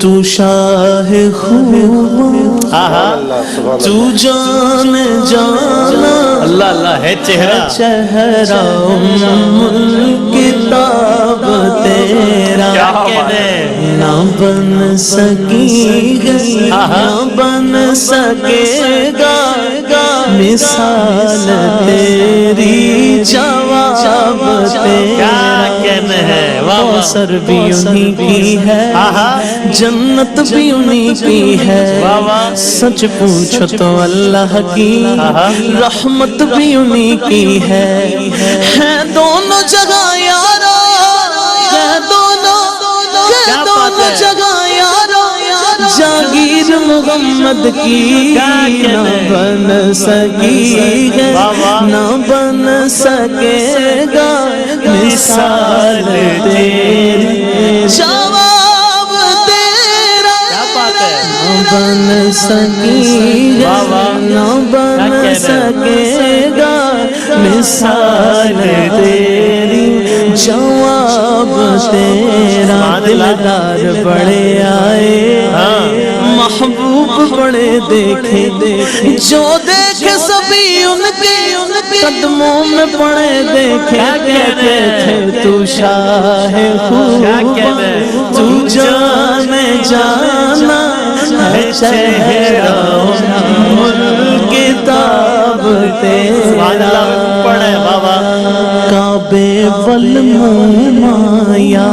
تو شاہ خوب تو جان جانا اللہ اللہ ہے چہرہ چہرہ کتاب تیرا کیا بات ہے نہ بن سکی نہ بن سکے گا مثال تیری جواب تیرا کہنا ہے کوثر بھی انہی کی ہے جنت بھی انہی کی ہے سچ پوچھو تو اللہ کی رحمت بھی انہی کی ہے دونوں جگہ یارو دونوں جگہ یارو جاگیر محمد کی نہ بن سکی ہے نہ بن سکے گا مثال تیری جواب تیرا نہ بن سکی ہے نہ بن سکے گا مثال تیری جواب تیرا دلدار بڑے آئے محبوب بڑے دیکھے جو دیکھے سبھی ان کے قدموں میں پڑے دیکھے کہتے تھے تو شاہ خوب تو جان جانا ہے چہرہ کتاب تیرا کعبے والمایا